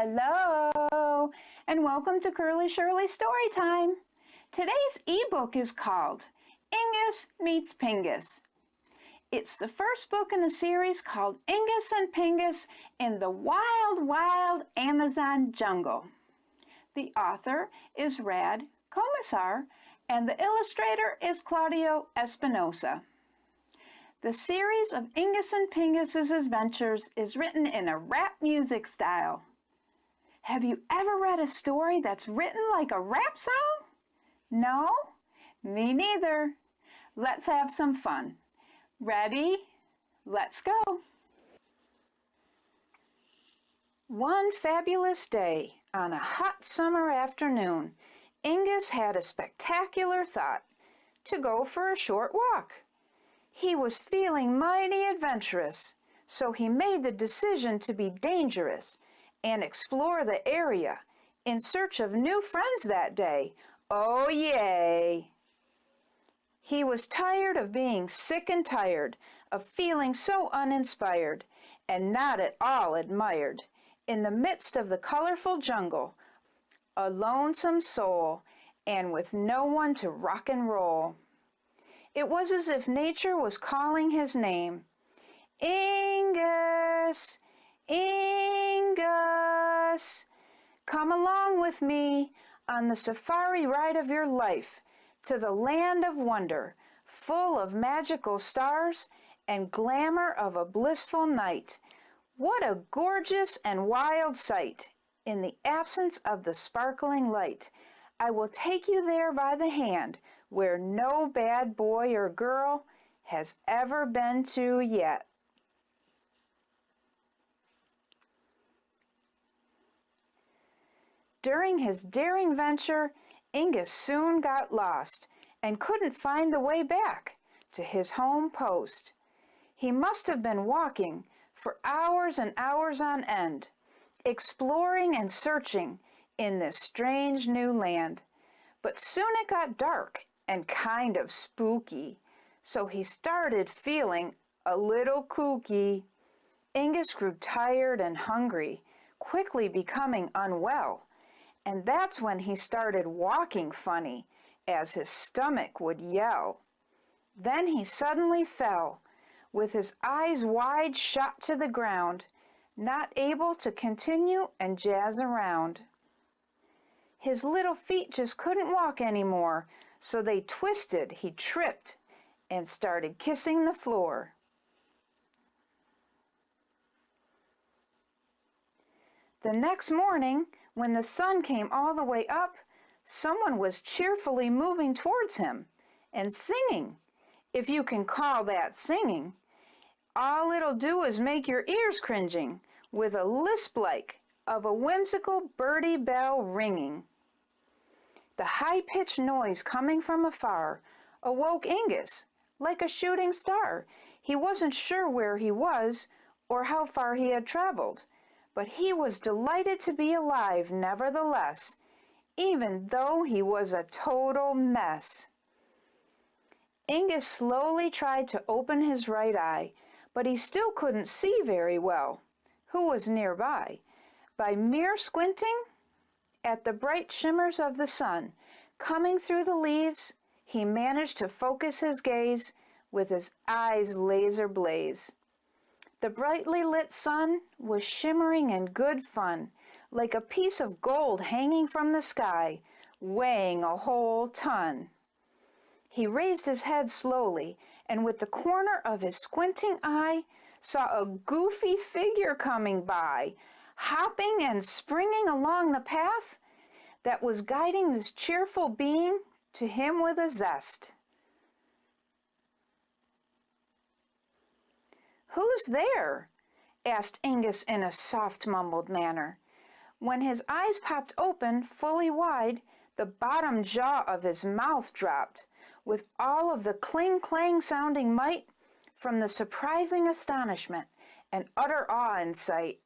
Hello, and welcome to Curly Shirley Storytime. Today's ebook is called Ingus Meets Pingus. It's the first book in a series called Ingus and Pingus in the Wild, Wild Amazon Jungle. The author is Rad Comisar, and the illustrator is Claudio Espinosa. The series of Ingus and Pingus's adventures is written in a rap music style. Have you ever read a story that's written like a rap song? No? Me neither. Let's have some fun. Ready? Let's go. One fabulous day, on a hot summer afternoon, Ingus had a spectacular thought: to go for a short walk. He was feeling mighty adventurous, so he made the decision to be dangerous and explore the area in search of new friends that day. Oh, yay! He was tired of being sick and tired, of feeling so uninspired and not at all admired. In the midst of the colorful jungle, a lonesome soul, and with no one to rock and roll. It was as if nature was calling his name. Ingus, Ingus, come along with me on the safari ride of your life to the land of wonder, full of magical stars and glamour of a blissful night. What a gorgeous and wild sight! In the absence of the sparkling light, I will take you there by the hand, where no bad boy or girl has ever been to yet. During his daring venture, Ingus soon got lost and couldn't find the way back to his home post. He must have been walking for hours and hours on end, exploring and searching in this strange new land. But soon it got dark and kind of spooky, so he started feeling a little kooky. Ingus grew tired and hungry, quickly becoming unwell, and that's when he started walking funny, as his stomach would yell. Then he suddenly fell, with his eyes wide shut to the ground, not able to continue and jazz around. His little feet just couldn't walk anymore, so they twisted, he tripped, and started kissing the floor. The next morning, when the sun came all the way up, someone was cheerfully moving towards him and singing, if you can call that singing. All it'll do is make your ears cringing, with a lisp like of a whimsical birdie bell ringing. The high-pitched noise coming from afar awoke Ingus like a shooting star. He wasn't sure where he was or how far he had traveled, but he was delighted to be alive nevertheless, even though he was a total mess. Ingus slowly tried to open his right eye, but he still couldn't see very well who was nearby. By mere squinting at the bright shimmers of the sun coming through the leaves, he managed to focus his gaze with his eyes laser blaze. The brightly lit sun was shimmering in good fun, like a piece of gold hanging from the sky, weighing a whole ton. He raised his head slowly, and with the corner of his squinting eye, saw a goofy figure coming by, hopping and springing along the path that was guiding this cheerful being to him with a zest. "Who's there?" asked Ingus in a soft mumbled manner. When his eyes popped open fully wide, the bottom jaw of his mouth dropped, with all of the cling-clang sounding might from the surprising astonishment and utter awe in sight,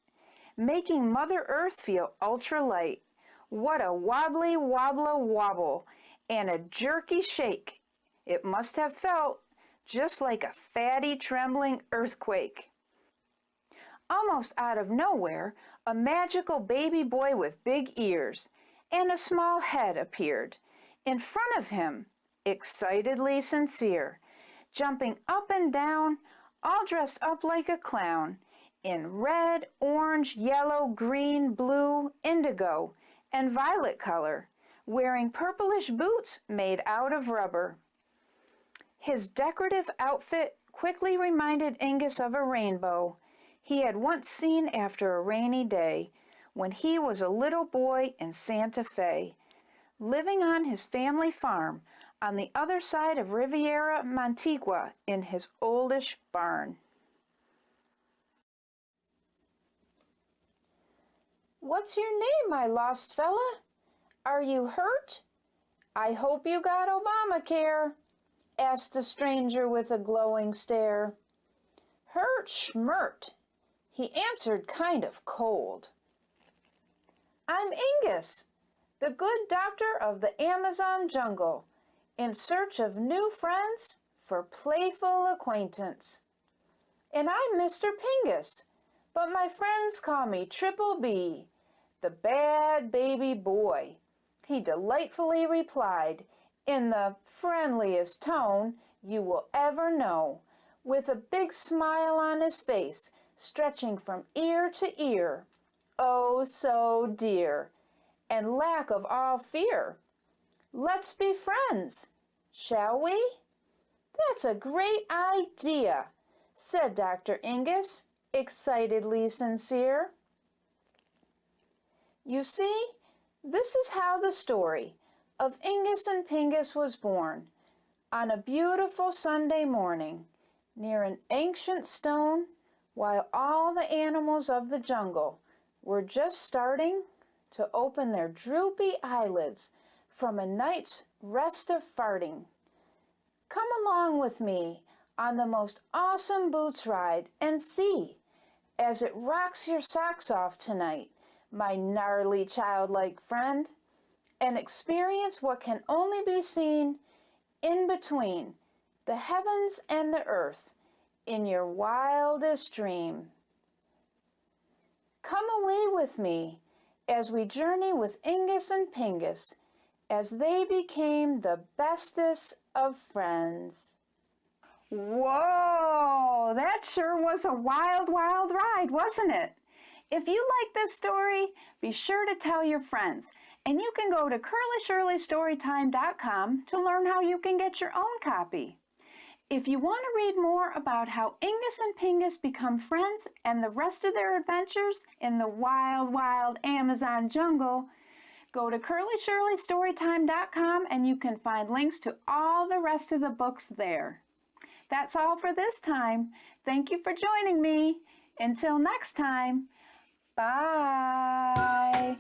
making Mother Earth feel ultra-light. What a wobbly wobble and a jerky shake it must have felt, just like a fatty trembling earthquake. almost out of nowhere, a magical baby boy with big ears and a small head appeared in front of him, excitedly sincere, jumping up and down, all dressed up like a clown, in red, orange, yellow, green, blue, indigo, and violet color, wearing purplish boots made out of rubber. His decorative outfit quickly reminded Ingus of a rainbow he had once seen after a rainy day when he was a little boy in Santa Fe, living on his family farm on the other side of Riviera Montigua in his oldish barn. "What's your name, my lost fella? Are you hurt? I hope you got Obamacare," asked the stranger with a glowing stare. "Hurt schmert," he answered kind of cold. "I'm Ingus, the good doctor of the Amazon jungle, in search of new friends for playful acquaintance. And I'm Mr. Pingus, but my friends call me Triple B, the bad baby boy," he delightfully replied in the friendliest tone you will ever know, with a big smile on his face stretching from ear to ear, oh so dear, and lack of all fear. "Let's be friends, shall we?" "That's a great idea," said Dr. Ingus, excitedly sincere. You see, this is how the story of Ingus and Pingus was born, on a beautiful Sunday morning, near an ancient stone, while all the animals of the jungle were just starting to open their droopy eyelids from a night's rest of farting. Come along with me on the most awesome boots ride and see, as it rocks your socks off tonight, my gnarly childlike friend, and experience what can only be seen in between the heavens and the earth in your wildest dream. Come away with me as we journey with Ingus and Pingus as they became the bestest of friends. Whoa, that sure was a wild, wild ride, wasn't it? If you like this story, be sure to tell your friends. And you can go to curlyshirleystorytime.com to learn how you can get your own copy. If you want to read more about how Ingus and Pingus become friends and the rest of their adventures in the wild, wild Amazon jungle, go to curlyshirleystorytime.com and you can find links to all the rest of the books there. That's all for this time. Thank you for joining me. Until next time, bye.